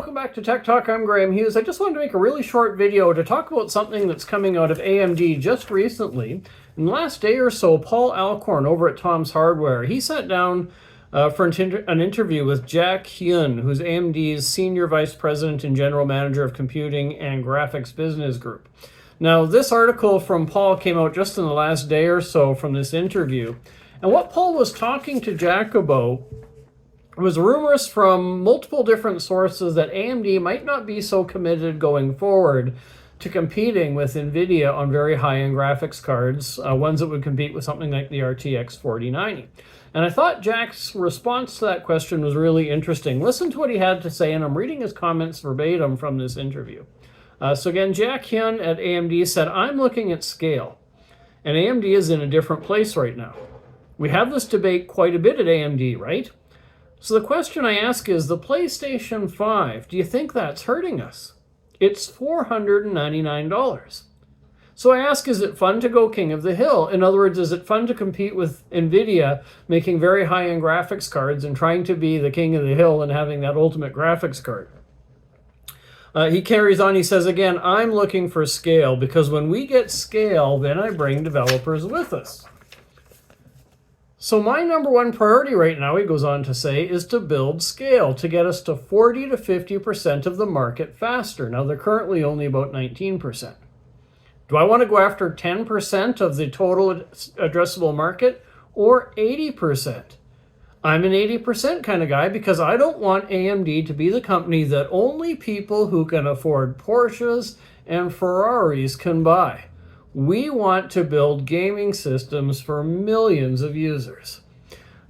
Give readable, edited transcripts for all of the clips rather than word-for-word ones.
welcome back to Tech Talk. I'm Graham Hughes. I just wanted to make a really short video to talk about something that's coming out of AMD just recently. In the last day or so, Paul Alcorn over at Tom's Hardware, he sat down for an interview with Jack Huynh, who's AMD's Senior Vice President and General Manager of Computing and Graphics Business Group. Now, this article from Paul came out just in the last day or so from this interview. And what Paul was talking to Jack about was rumors from multiple different sources that AMD might not be so committed going forward to competing with Nvidia on very high-end graphics cards, ones that would compete with something like the RTX 4090. And I thought Jack's response to that question was really interesting. Listen to what he had to say, and I'm reading his comments verbatim from this interview. So again, Jack Huynh at AMD said, "I'm looking at scale, and AMD is in a different place right now. We have this debate quite a bit at AMD, right? So the question I ask is, the PlayStation 5, do you think that's hurting us? It's $499. So I ask, is it fun to go king of the hill? In other words, is it fun to compete with Nvidia making very high-end graphics cards and trying to be the king of the hill and having that ultimate graphics card?" He carries on, he says, again, "I'm looking for scale because when we get scale, then I bring developers with us. So my number one priority right now," he goes on to say, "is to build scale to get us to 40 to 50% of the market faster." Now, they're currently only about 19%. Do I want to go after 10% of the total addressable market or 80%? I'm an 80% kind of guy because I don't want AMD to be the company that only people who can afford Porsches and Ferraris can buy. We want to build gaming systems for millions of users.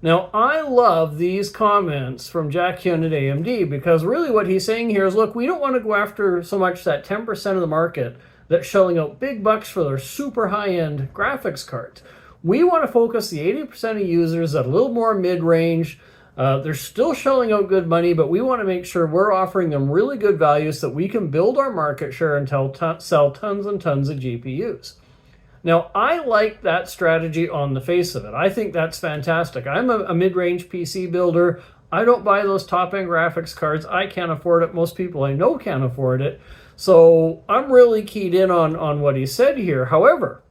Now, I love these comments from Jack Huynh at AMD because really what he's saying here is, look, we don't want to go after so much that 10% of the market that's shelling out big bucks for their super high-end graphics cards. We want to focus the 80% of users at a little more mid-range. They're still shelling out good money, but we want to make sure we're offering them really good value so that we can build our market share and sell tons and tons of GPUs. Now, I like that strategy on the face of it. I think that's fantastic. I'm a mid-range PC builder. I don't buy those top-end graphics cards. I can't afford it. Most people I know can't afford it. So I'm really keyed in on what he said here. However,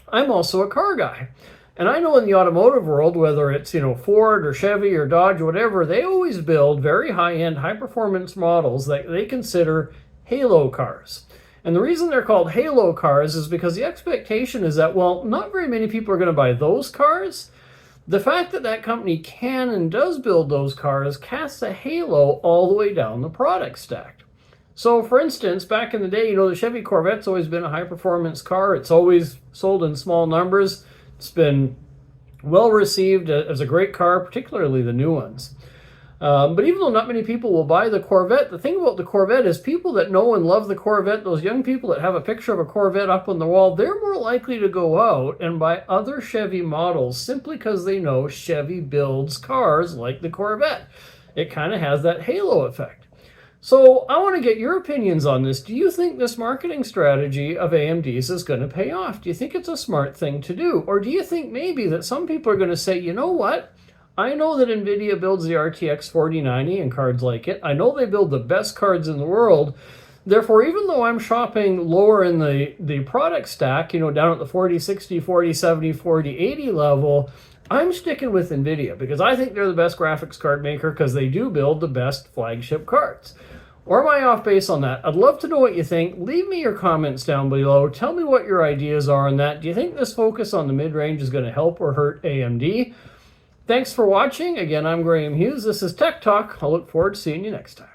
I'm also a car guy. And I know in the automotive world, whether it's, Ford or Chevy or Dodge or whatever, they always build very high-end, high-performance models that they consider halo cars. And the reason they're called halo cars is because the expectation is that, well, not very many people are going to buy those cars. The fact that that company can and does build those cars casts a halo all the way down the product stack. So, for instance, back in the day, the Chevy Corvette's always been a high-performance car. It's always sold in small numbers. It's been well received as a great car, particularly the new ones. But even though not many people will buy the Corvette, the thing about the Corvette is people that know and love the Corvette, those young people that have a picture of a Corvette up on the wall, they're more likely to go out and buy other Chevy models simply because they know Chevy builds cars like the Corvette. It kind of has that halo effect. So I want to get your opinions on this. Do you think this marketing strategy of AMD's is going to pay off? Do you think it's a smart thing to do? Or do you think maybe that some people are going to say, you know what? I know that Nvidia builds the RTX 4090 and cards like it. I know they build the best cards in the world. Therefore, even though I'm shopping lower in the product stack, down at the 4060, 4070, 4080 level, I'm sticking with Nvidia because I think they're the best graphics card maker because they do build the best flagship cards. Or am I off base on that? I'd love to know what you think. Leave me your comments down below. Tell me what your ideas are on that. Do you think this focus on the mid-range is going to help or hurt AMD? Thanks for watching. Again, I'm Graham Hughes. This is Tech Talk. I'll look forward to seeing you next time.